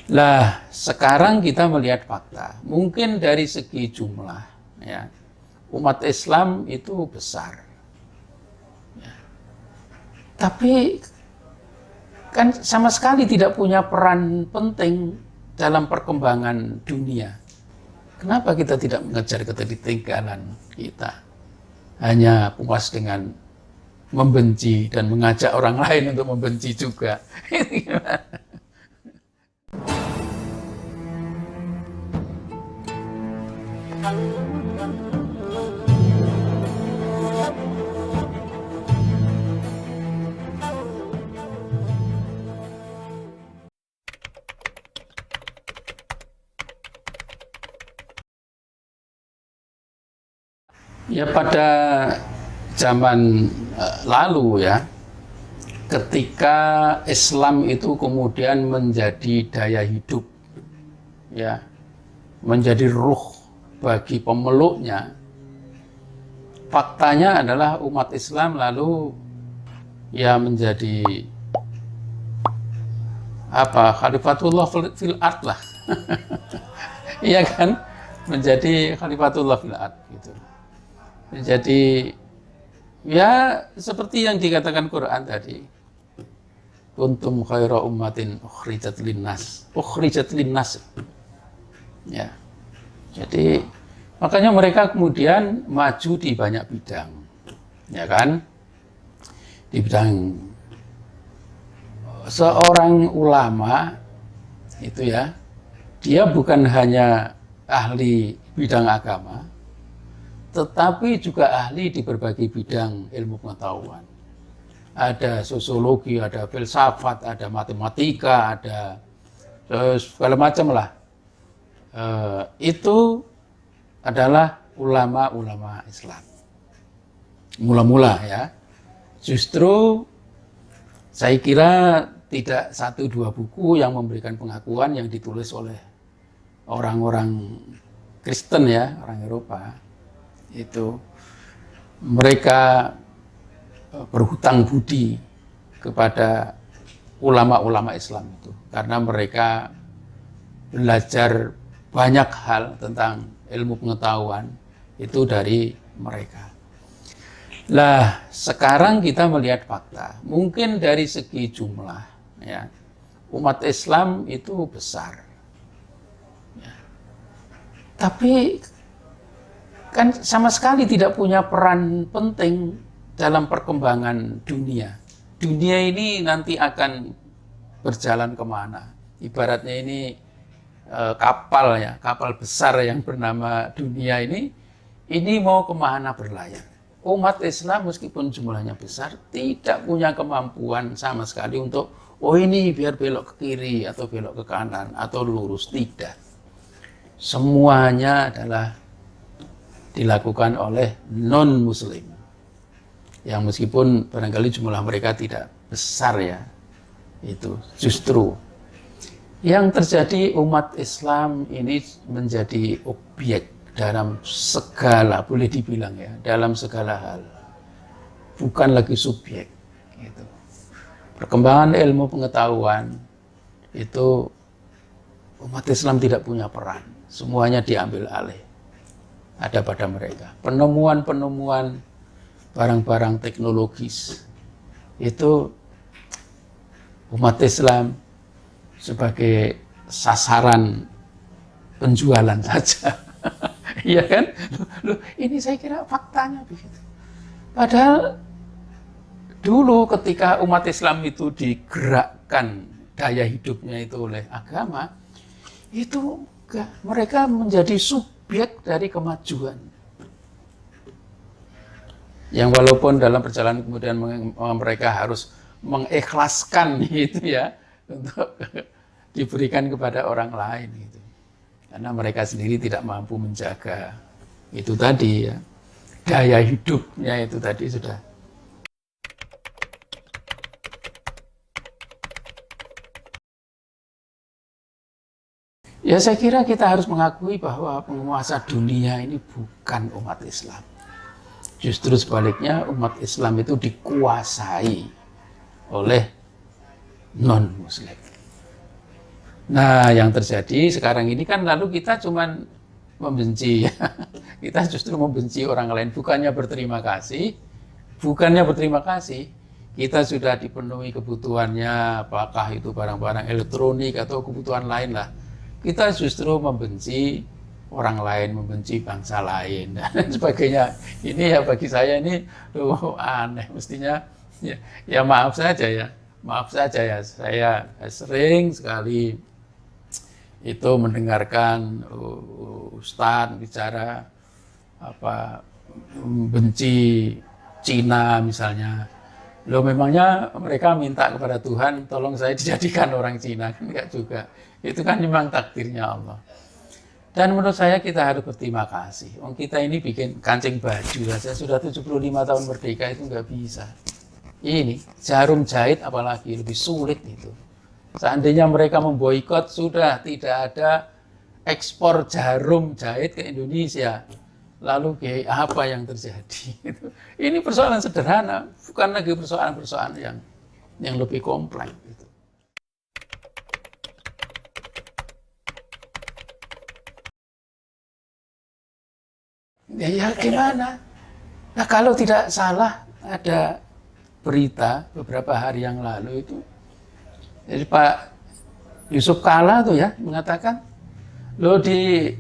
Lah, sekarang kita melihat fakta. Mungkin dari segi jumlah, ya, umat Islam itu besar. Ya. Tapi kan sama sekali tidak punya peran penting dalam perkembangan dunia. Kenapa kita tidak mengejar ketertinggalan kita? Hanya puas dengan membenci dan mengajak orang lain untuk membenci juga. Ya, pada zaman lalu ya, ketika Islam itu kemudian menjadi daya hidup, ya, menjadi ruh bagi pemeluknya, faktanya adalah umat Islam lalu ya menjadi apa, khalifatullah fil ard lah. Iya kan, menjadi khalifatullah fil ard gitu. Jadi ya seperti yang dikatakan Quran tadi, kuntum khaira ummatin ukhrijat linnas. Ya. Jadi makanya mereka kemudian maju di banyak bidang. Ya kan? Di bidang seorang ulama itu ya, dia bukan hanya ahli bidang agama, tetapi juga ahli di berbagai bidang ilmu pengetahuan. Ada sosiologi, ada filsafat, ada matematika, ada segala macam lah. Itu adalah ulama-ulama Islam. Mula-mula ya. Justru saya kira tidak satu dua buku yang memberikan pengakuan yang ditulis oleh orang-orang Kristen ya, orang Eropa. Itu mereka berhutang budi kepada ulama-ulama Islam itu karena mereka belajar banyak hal tentang ilmu pengetahuan itu dari mereka. Lah, sekarang kita melihat fakta. Mungkin dari segi jumlah, ya, umat Islam itu besar. Ya. Tapi kan sama sekali tidak punya peran penting dalam perkembangan dunia. Dunia ini nanti akan berjalan kemana? Ibaratnya ini kapal ya, kapal besar yang bernama dunia ini mau kemana berlayar. Umat Islam meskipun jumlahnya besar, tidak punya kemampuan sama sekali untuk, oh ini biar belok ke kiri, atau belok ke kanan, atau lurus. Tidak. Semuanya adalah dilakukan oleh non-muslim. Yang meskipun barangkali jumlah mereka tidak besar ya, itu justru yang terjadi umat Islam ini menjadi objek dalam segala, boleh dibilang ya, dalam segala hal. Bukan lagi subjek. Gitu. Perkembangan ilmu pengetahuan itu umat Islam tidak punya peran. Semuanya diambil alih. Ada pada mereka. Penemuan-penemuan barang-barang teknologis itu umat Islam sebagai sasaran penjualan saja. Iya kan? Loh, ini saya kira faktanya begitu. Padahal dulu ketika umat Islam itu digerakkan daya hidupnya itu oleh agama, itu mereka menjadi subjek dari kemajuan. Yang walaupun dalam perjalanan kemudian mereka harus mengikhlaskan itu ya, untuk diberikan kepada orang lain gitu. Karena mereka sendiri tidak mampu menjaga itu tadi ya, gaya hidupnya itu tadi sudah. Ya saya kira kita harus mengakui bahwa penguasa dunia ini bukan umat Islam. Justru sebaliknya umat Islam itu dikuasai oleh non-muslim. Nah, yang terjadi sekarang ini kan lalu kita cuman membenci. Kita justru membenci orang lain, bukannya berterima kasih. Kita sudah dipenuhi kebutuhannya, apakah itu barang-barang elektronik atau kebutuhan lain lah. Kita justru membenci orang lain, membenci bangsa lain dan sebagainya. Ini ya bagi saya ini aneh. Mestinya ya maaf saja ya. Maaf saja ya, saya sering sekali itu mendengarkan ustadz bicara apa benci Cina misalnya. Loh memangnya mereka minta kepada Tuhan tolong saya dijadikan orang Cina, kan enggak juga. Itu kan memang takdirnya Allah. Dan menurut saya kita harus berterima kasih. Kita ini bikin kancing baju saja sudah 75 tahun merdeka itu nggak bisa. Ini jarum jahit apalagi lebih sulit itu. Seandainya mereka memboikot, sudah tidak ada ekspor jarum jahit ke Indonesia. Lalu apa yang terjadi? Ini persoalan sederhana, bukan lagi persoalan-persoalan yang lebih kompleks. Ya gimana? Nah kalau tidak salah ada berita beberapa hari yang lalu itu. Jadi Pak Yusuf Kalla tuh ya mengatakan, loh di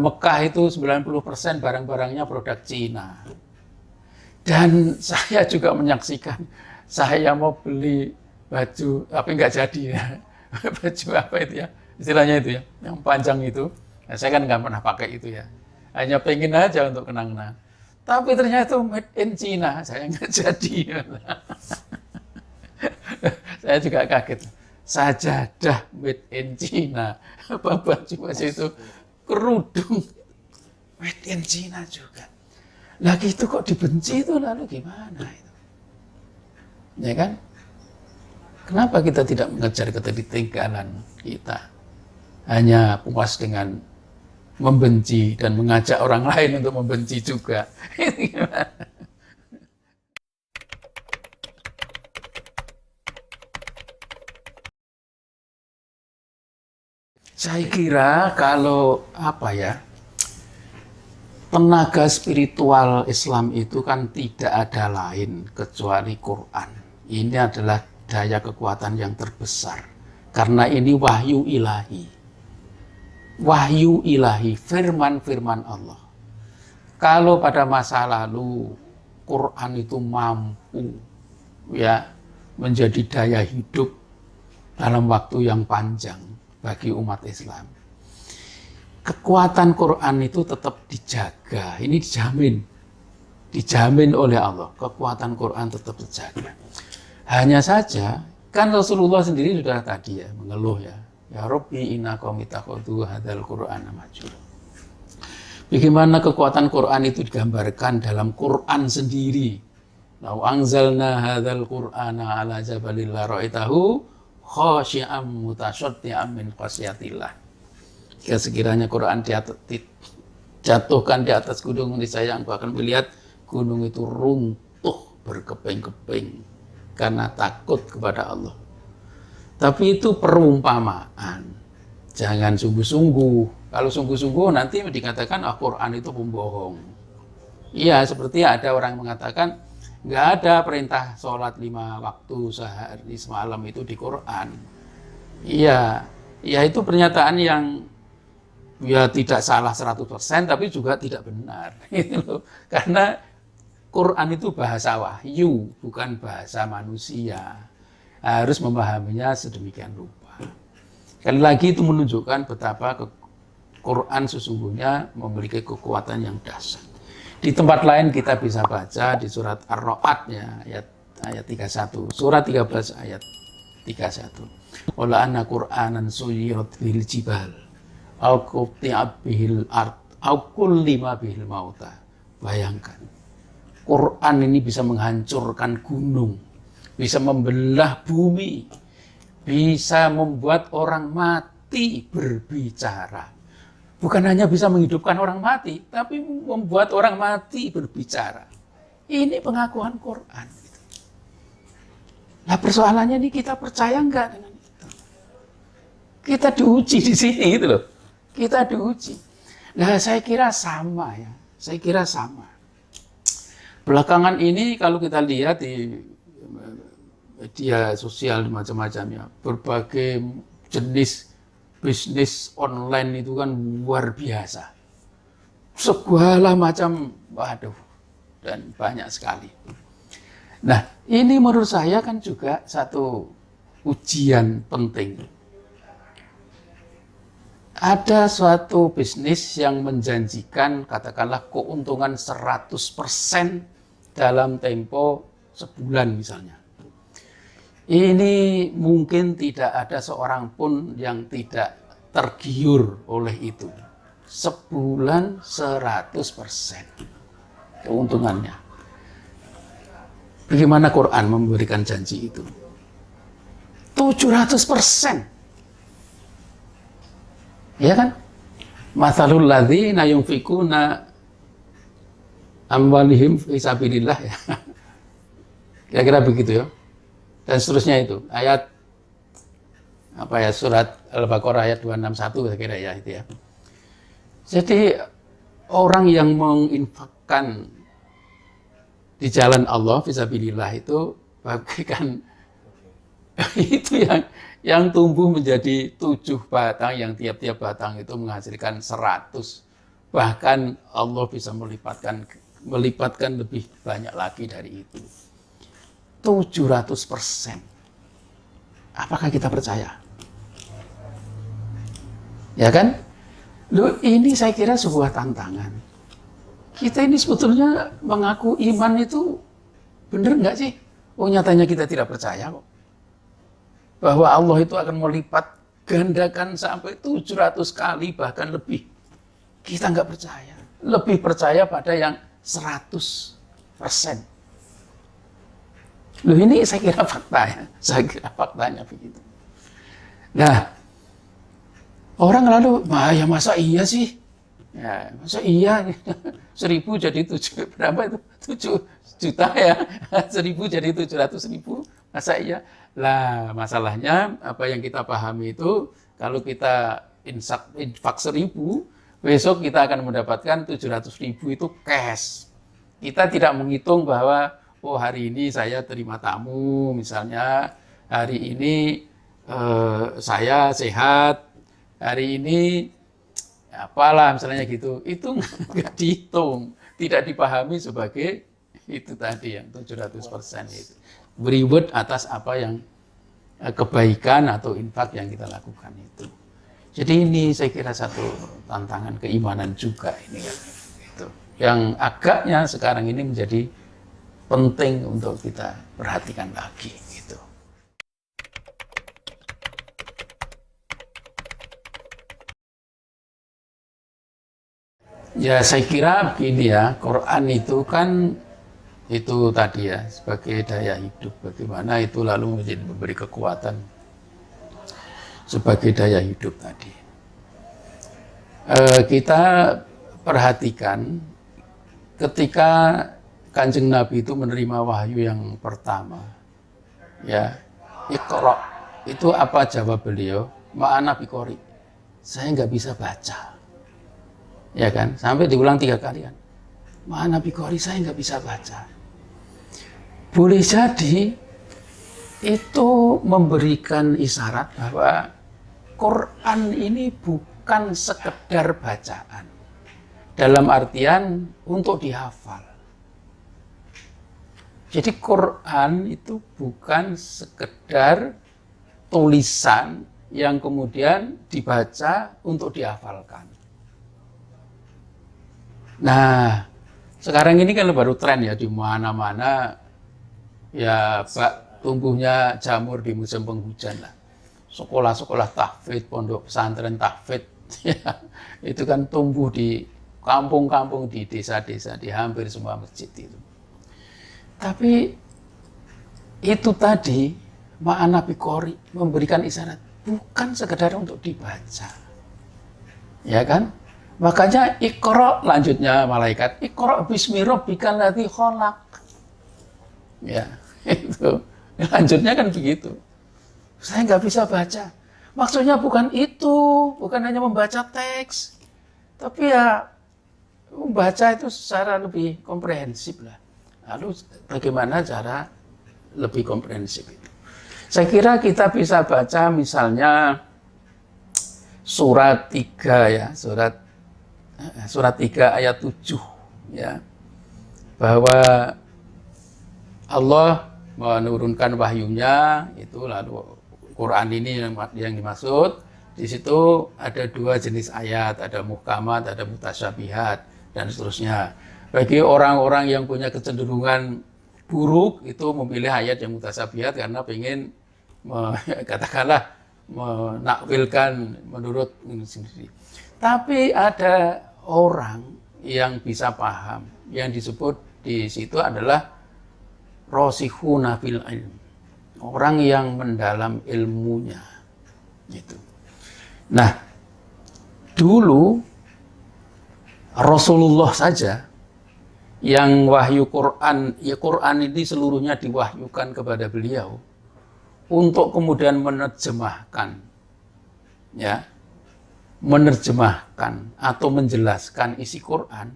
Mekah itu 90% barang-barangnya produk Cina. Dan saya juga menyaksikan, saya mau beli baju, tapi nggak jadi ya. Baju apa itu ya, istilahnya itu ya, yang panjang itu. Nah, saya kan nggak pernah pakai itu ya. Hanya pengen aja untuk kenang-kenang. Tapi ternyata itu made in China, saya nggak jadi. Saya juga kaget. Sajadah made in China. Apa baju-baju itu kerudung made in China juga. Lagi itu kok dibenci itu lalu gimana itu? Ya kan? Kenapa kita tidak mengejar ketertinggalan kita? Hanya puas dengan membenci dan mengajak orang lain untuk membenci juga. Gimana? Saya kira kalau tenaga spiritual Islam itu kan tidak ada lain kecuali Quran. Ini adalah daya kekuatan yang terbesar. Karena ini wahyu ilahi. Wahyu ilahi, firman-firman Allah. Kalau pada masa lalu Quran itu mampu ya menjadi daya hidup dalam waktu yang panjang bagi umat Islam. Kekuatan Quran itu tetap dijaga. Ini dijamin oleh Allah. Kekuatan Quran tetap terjaga. Hanya saja, kan Rasulullah sendiri sudah tadi ya mengeluh ya. Ya Rabbi inna qaumi takhadhu hadzal Qur'ana mahjura. Bagaimana kekuatan Quran itu digambarkan dalam Quran sendiri. Lau anzalna hadzal Qur'ana ala jabalil la ra'aitahu khashi'an mutasyaddian min khasyatillah. Jika sekiranya Quran dijatuhkan di atas gunung niscaya engkau akan melihat gunung itu runtuh berkeping-keping karena takut kepada Allah. Tapi itu perumpamaan. Jangan sungguh-sungguh. Kalau sungguh-sungguh nanti dikatakan Quran itu pembohong. Iya, seperti ada orang mengatakan nggak ada perintah sholat 5 waktu sehari semalam itu di Quran. Iya, ya itu pernyataan yang ya tidak salah 100% tapi juga tidak benar. Karena Quran itu bahasa wahyu, bukan bahasa manusia. Harus memahaminya sedemikian rupa. Sekali lagi itu menunjukkan betapa Quran sesungguhnya memiliki kekuatan yang dahsyat. Di tempat lain kita bisa baca di surat Ar-Ra'd ya, ayat 31. Surat 13 ayat 31. Wala anna Qur'anan suyirat bil jibal au qutti'at bihil ard au kullima bihil mauta. Bayangkan. Quran ini bisa menghancurkan gunung, bisa membelah bumi, bisa membuat orang mati berbicara. Bukan hanya bisa menghidupkan orang mati, tapi membuat orang mati berbicara. Ini pengakuan Quran. Nah persoalannya ini kita percaya enggak dengan itu? Kita diuji di sini gitu loh. Kita diuji. Nah, saya kira sama ya. Saya kira sama. Belakangan ini kalau kita lihat di media sosial macam-macam ya, berbagai jenis bisnis online itu kan luar biasa. Segala macam, waduh, dan banyak sekali. Nah, ini menurut saya kan juga satu ujian penting. Ada suatu bisnis yang menjanjikan katakanlah keuntungan 100% dalam tempo sebulan misalnya. Ini mungkin tidak ada seorang pun yang tidak tergiur oleh itu. Sebulan 100% keuntungannya. Bagaimana Quran memberikan janji itu? 700%. Ya kan? Mathalul ladzina yunfikuna amwalihim fi sabilillah ya. Kira-kira begitu ya. Dan seterusnya itu. Ayat apa ya, surat Al-Baqarah ayat 261 saya kira ya itu ya. Jadi orang yang menginfakkan di jalan Allah fi sabilillah itu bagaikan itu yang tumbuh menjadi 7 batang, yang tiap-tiap batang itu menghasilkan 100. Bahkan Allah bisa melipatkan lebih banyak lagi dari itu. 700%. Apakah kita percaya? Ya kan? Loh, ini saya kira sebuah tantangan. Kita ini sebetulnya mengaku iman itu benar nggak sih? Oh, nyatanya kita tidak percaya kok. Bahwa Allah itu akan melipat gandakan sampai 700 kali bahkan lebih. Kita nggak percaya. Lebih percaya pada yang 100%. Loh, ini saya kira fakta ya. Saya kira faktanya begitu. Nah, orang lalu, ya masa iya sih? Ya, masa iya? 1.000 jadi 7, berapa itu? 7 juta ya. 1.000 jadi 700.000. Masa iya? Lah, masalahnya apa yang kita pahami itu, kalau kita infak 1.000, besok kita akan mendapatkan 700.000 itu cash. Kita tidak menghitung bahwa, oh hari ini saya terima tamu, misalnya hari ini saya sehat, hari ini apalah misalnya gitu. Itu nggak dihitung, tidak dipahami sebagai itu tadi yang 700% itu. Reward atas apa yang kebaikan atau infak yang kita lakukan itu. Jadi ini saya kira satu tantangan keimanan juga ini kan. Itu. Yang agaknya sekarang ini menjadi penting untuk kita perhatikan lagi gitu. Ya saya kira begini ya, Quran itu kan itu tadi ya, sebagai daya hidup, bagaimana itu lalu menjadi memberi kekuatan sebagai daya hidup tadi. Kita perhatikan ketika Kanjeng Nabi itu menerima wahyu yang pertama, ya, Iqra, itu apa jawab beliau? Ma'ana biqori, saya nggak bisa baca, ya kan? Sampai diulang 3 kali kan. Ma'ana biqori, saya nggak bisa baca. Boleh jadi itu memberikan isyarat bahwa Quran ini bukan sekedar bacaan, dalam artian untuk dihafal. Jadi Quran itu bukan sekedar tulisan yang kemudian dibaca untuk dihafalkan. Nah, sekarang ini kan baru tren ya, di mana-mana ya tumbuhnya jamur di musim penghujan lah. Sekolah-sekolah tahfidz, pondok pesantren tahfidz, ya, itu kan tumbuh di kampung-kampung, di desa-desa, di hampir semua masjid itu. Tapi itu tadi ma'ana biqori, memberikan isyarat bukan sekedar untuk dibaca, ya kan? Makanya Iqra, lanjutnya malaikat, Iqra bismi rabbikal ladzi khalaq. Ya, itu. Lanjutnya kan begitu. Saya nggak bisa baca. Maksudnya bukan itu, bukan hanya membaca teks, tapi ya membaca itu secara lebih komprehensif lah. Lalu bagaimana cara lebih komprehensif itu? Saya kira kita bisa baca misalnya surat 3 ya, surat 3 ayat 7 ya. Bahwa Allah menurunkan wahyunya itu, lalu Quran ini yang dimaksud. Di situ ada 2 jenis ayat, ada muhkamat, ada mutasyabihat dan seterusnya. Bagi orang-orang yang punya kecenderungan buruk itu memilih ayat yang mutasyabihat karena ingin katakanlah menakwilkan menurut sendiri. Tapi ada orang yang bisa paham, yang disebut di situ adalah rasikhuna fil ilm, orang yang mendalam ilmunya gitu. Nah, dulu Rasulullah saja yang wahyu Quran, ya Quran ini seluruhnya diwahyukan kepada beliau untuk kemudian menerjemahkan, ya, menerjemahkan atau menjelaskan isi Quran,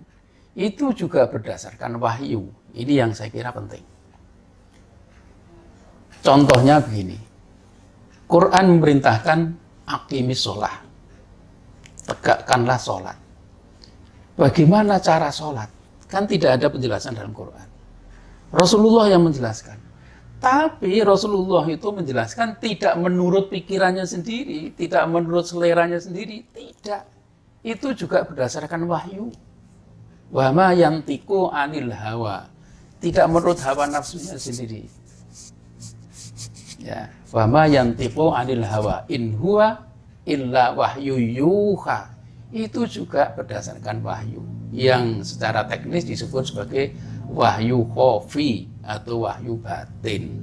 itu juga berdasarkan wahyu. Ini yang saya kira penting. Contohnya begini, Quran memerintahkan aqimis sholah, tegakkanlah sholat. Bagaimana cara sholat? Kan tidak ada penjelasan dalam Quran. Rasulullah yang menjelaskan. Tapi Rasulullah itu menjelaskan tidak menurut pikirannya sendiri, tidak menurut seleranya sendiri, tidak. Itu juga berdasarkan wahyu. Wa ma yantiqu anil hawa, tidak menurut hawa nafsunya sendiri. Ya, wa ma yantiqu anil hawa in huwa illa wahyu yuha. Itu juga berdasarkan wahyu yang secara teknis disebut sebagai wahyu khafi atau wahyu batin.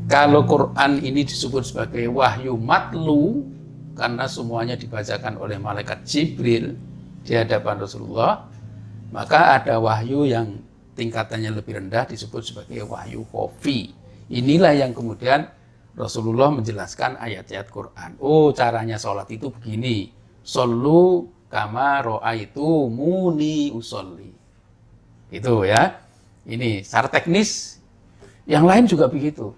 Kalau Quran ini disebut sebagai wahyu matlu karena semuanya dibacakan oleh malaikat Jibril di hadapan Rasulullah, maka ada wahyu yang tingkatannya lebih rendah disebut sebagai wahyu khafi. Inilah yang kemudian Rasulullah menjelaskan ayat-ayat Quran. Oh, caranya sholat itu begini. Shollu kama ro'aitu muni usolli. Itu ya. Ini secara teknis. Yang lain juga begitu.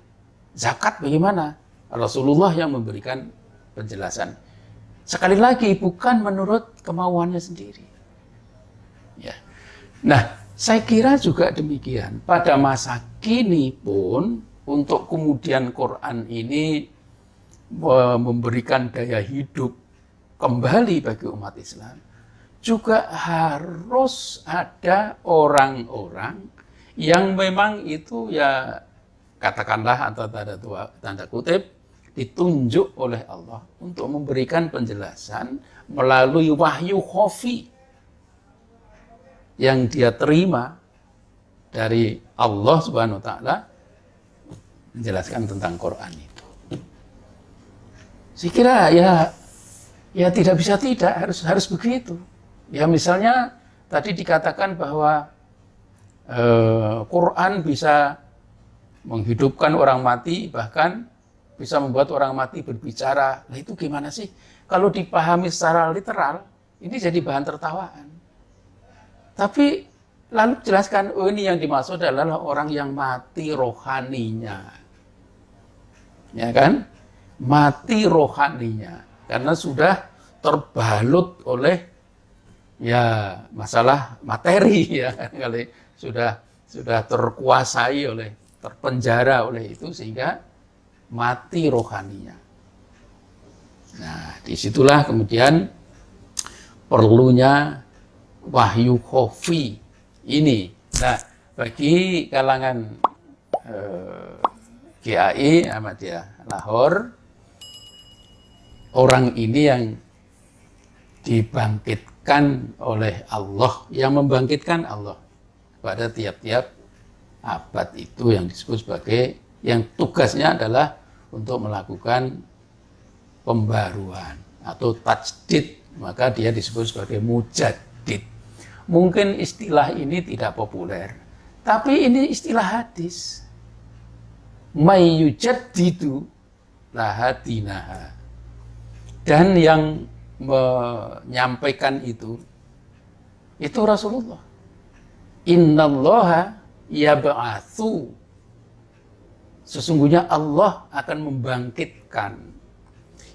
Zakat bagaimana? Rasulullah yang memberikan penjelasan. Sekali lagi bukan menurut kemauannya sendiri. Ya. Nah, saya kira juga demikian. Pada masa kini pun untuk kemudian Quran ini memberikan daya hidup kembali bagi umat Islam, juga harus ada orang-orang yang memang itu ya katakanlah atau tanda kutip ditunjuk oleh Allah untuk memberikan penjelasan melalui wahyu khafi yang dia terima dari Allah Subhanahu wa taala menjelaskan tentang Quran itu. Saya kira ya tidak bisa tidak, harus begitu. Ya misalnya tadi dikatakan bahwa Quran bisa menghidupkan orang mati, bahkan bisa membuat orang mati berbicara. Nah itu gimana sih? Kalau dipahami secara literal, ini jadi bahan tertawaan. Tapi lalu jelaskan, oh ini yang dimaksud adalah orang yang mati rohaninya. Ya kan? Mati rohaninya. Karena sudah terbalut oleh ya masalah materi ya kan, kali sudah terkuasai oleh, terpenjara oleh itu sehingga mati rohaninya. Nah, disitulah kemudian perlunya wahyu khafi ini. Nah, bagi kalangan GAI Ahmadiyah Lahore, orang ini yang dibangkitkan oleh Allah, yang membangkitkan Allah pada tiap-tiap abad itu yang disebut sebagai, yang tugasnya adalah untuk melakukan pembaruan atau tajdid, maka dia disebut sebagai mujaddid. Mungkin istilah ini tidak populer, tapi ini istilah hadis. May yujaddidu lahadinaha. Dan yang menyampaikan itu Rasulullah. Innallaha yab'atsu. Sesungguhnya Allah akan membangkitkan.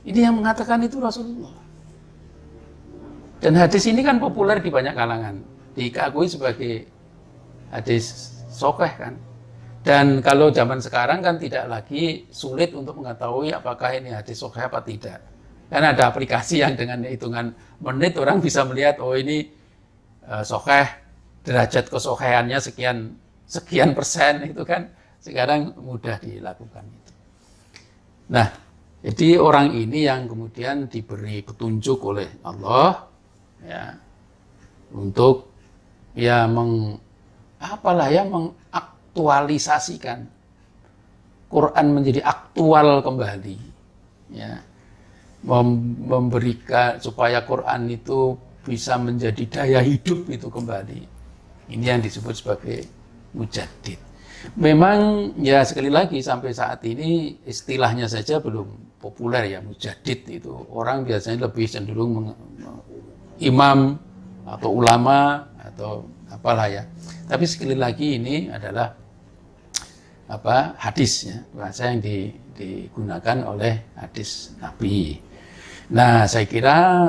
Ini yang mengatakan itu Rasulullah. Dan hadis ini kan populer di banyak kalangan. Diakui sebagai hadis sahih kan. Dan kalau zaman sekarang kan tidak lagi sulit untuk mengetahui apakah ini hadis sahih apa tidak. Karena ada aplikasi yang dengan hitungan menit orang bisa melihat, oh ini sahih, derajat kesahihannya sekian persen, itu kan sekarang mudah dilakukan itu. Nah, jadi orang ini yang kemudian diberi petunjuk oleh Allah ya untuk ya mengaktualisasikan Quran menjadi aktual kembali ya, memberikan supaya Quran itu bisa menjadi daya hidup itu kembali. Ini yang disebut sebagai mujaddid. Memang ya sekali lagi sampai saat ini istilahnya saja belum populer ya, mujaddid itu. Orang biasanya lebih cenderung imam atau ulama atau apalah ya. Tapi sekali lagi ini adalah hadis ya, bahasa yang digunakan oleh hadis Nabi. Nah, saya kira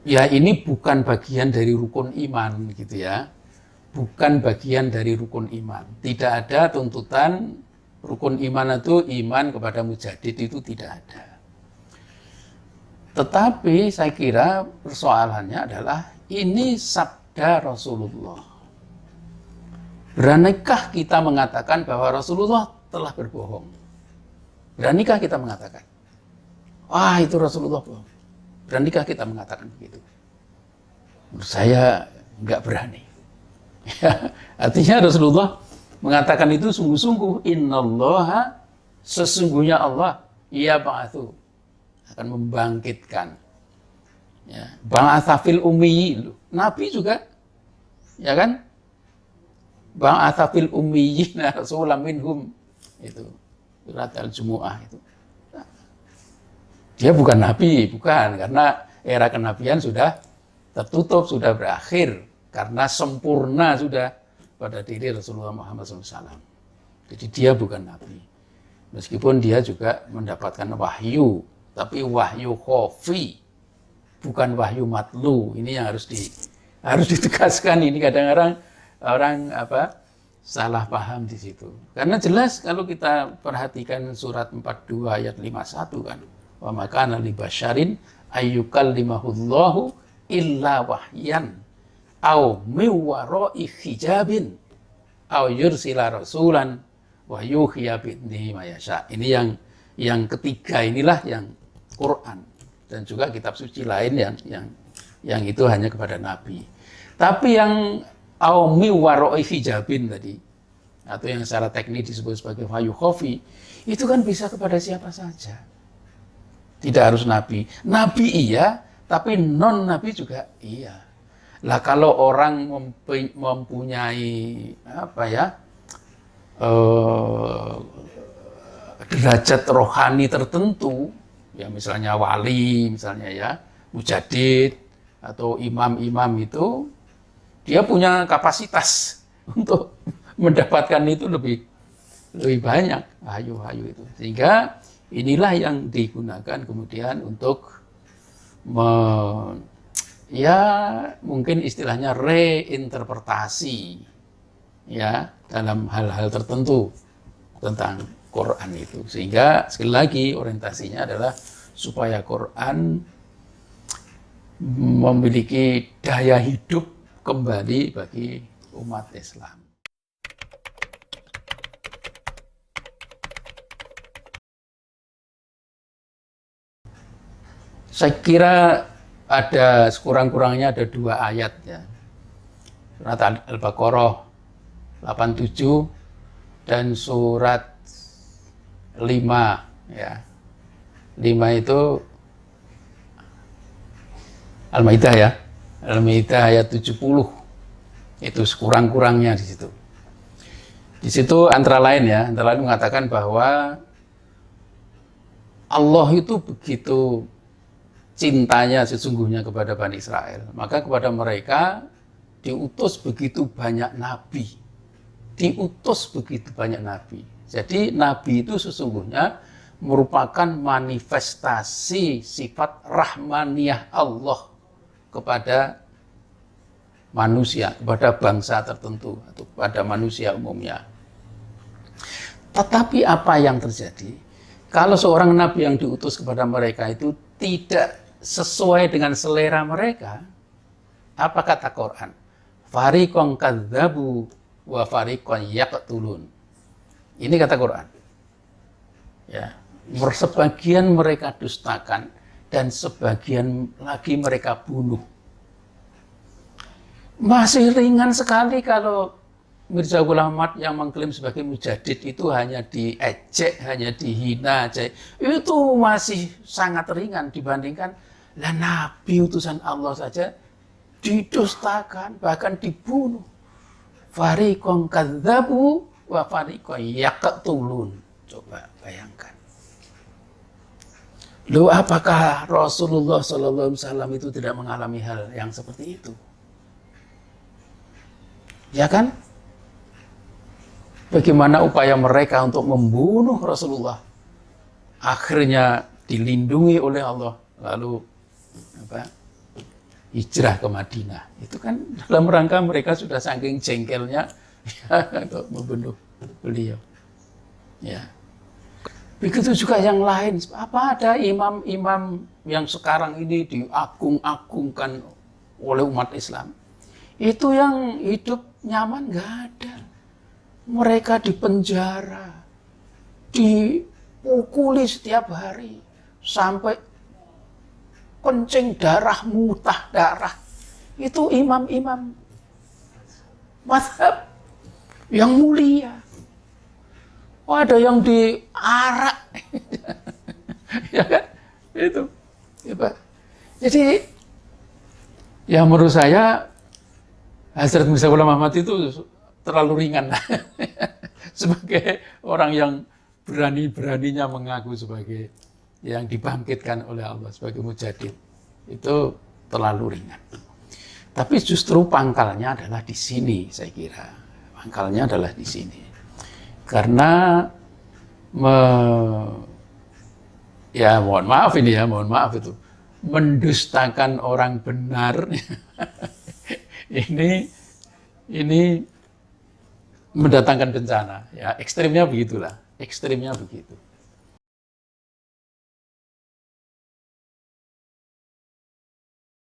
ya ini bukan bagian dari rukun iman gitu ya. Bukan bagian dari rukun iman. Tidak ada tuntutan rukun iman itu iman kepada mujaddid, itu tidak ada. Tetapi saya kira persoalannya adalah ini sabda Rasulullah. Beranikah kita mengatakan bahwa Rasulullah telah berbohong? Beranikah kita mengatakan, wah itu Rasulullah bohong? Beranikah kita mengatakan begitu? Menurut saya nggak berani. Ya, artinya Rasulullah mengatakan itu sungguh-sungguh, innallaha, sesungguhnya Allah yab'atsu, akan membangkitkan. Ya, ba'atsa fil ummiyi, Nabi juga, ya kan? Ba'atsa fil ummiyina rasulan minhum, itu surat Al-Jumu'ah itu. Nah, dia bukan Nabi, bukan, karena era kenabian sudah tertutup, sudah berakhir, karena sempurna sudah pada diri Rasulullah Muhammad SAW. Jadi dia bukan Nabi. Meskipun dia juga mendapatkan wahyu, tapi wahyu khofi, bukan wahyu matlu. Ini yang harus ditegaskan. Ini kadang-kadang orang salah paham di situ. Karena jelas kalau kita perhatikan surat 42 ayat 51 kan, wa makana li basyarin ayyukallimahullahu illa wahyan au miwara'i hijabin au yursila rasulan wa yuhiya bi'idnihi ma yasha. Ini yang ketiga, inilah yang Quran dan juga kitab suci lain yang itu hanya kepada Nabi. Tapi yang au miwara'i hijabin tadi, atau yang secara teknis disebut sebagai wahyu khofi, itu kan bisa kepada siapa saja. Tidak harus Nabi. Nabi iya, tapi non Nabi juga iya. Lah kalau orang mempunyai derajat rohani tertentu, ya misalnya wali, misalnya ya mujaddid atau imam-imam itu, dia punya kapasitas untuk mendapatkan itu lebih banyak wahyu-wahyu itu. Sehingga inilah yang digunakan kemudian untuk ya mungkin istilahnya reinterpretasi ya dalam hal-hal tertentu tentang Quran itu. Sehingga sekali lagi orientasinya adalah supaya Quran memiliki daya hidup kembali bagi umat Islam. Saya kira ada sekurang-kurangnya ada 2 ayat ya. Surat Al-Baqarah 87 dan surat 5 ya. 5 itu Al-Maidah ya. Al-Maidah ayat 70. Itu sekurang-kurangnya di situ. Di situ antara lain mengatakan bahwa Allah itu begitu cintanya sesungguhnya kepada Bani Israel, maka kepada mereka diutus begitu banyak nabi. Diutus begitu banyak nabi. Jadi nabi itu sesungguhnya merupakan manifestasi sifat rahmaniyah Allah kepada manusia, kepada bangsa tertentu atau kepada manusia umumnya. Tetapi apa yang terjadi kalau seorang nabi yang diutus kepada mereka itu tidak sesuai dengan selera mereka? Apa kata Quran? Fariqon kadzabu wa fariqon yaqtulun. Ini kata Quran. Ya, sebagian mereka dustakan dan sebagian lagi mereka bunuh. Masih ringan sekali kalau Mirza Ghulam Ahmad yang mengklaim sebagai mujadid itu hanya diejek, hanya dihina aja. Itu masih sangat ringan dibandingkan lah Nabi utusan Allah saja didustakan, bahkan dibunuh. Fariqon kadzabu wa fariqon yaqtulun. Coba bayangkan. Loh, apakah Rasulullah SAW itu tidak mengalami hal yang seperti itu? Ya kan? Bagaimana upaya mereka untuk membunuh Rasulullah? Akhirnya dilindungi oleh Allah, lalu hijrah ke Madinah. Itu kan dalam rangka mereka sudah saking jengkelnya untuk membunuh beliau. Ya. Begitu juga yang lain. Apa ada imam-imam yang sekarang ini diagung-agungkan oleh umat Islam? Itu yang hidup nyaman nggak ada. Mereka dipenjara, dipukuli setiap hari, sampai kencing darah, muntah darah. Itu imam-imam mazhab yang mulia. Oh, ada yang diarak. Ya kan? Itu. Ya, Pak. Jadi, ya menurut saya, Hazrat Mirza Ghulam Ahmad itu terlalu ringan sebagai orang yang berani-beraninya mengaku sebagai yang dibangkitkan oleh Allah sebagai mujadid. Itu terlalu ringan. Tapi justru pangkalnya adalah di sini, saya kira. Pangkalnya adalah di sini. Karena ya mohon maaf itu mendustakan orang benar. ini mendatangkan bencana, ya ekstrimnya begitulah, ekstrimnya begitu.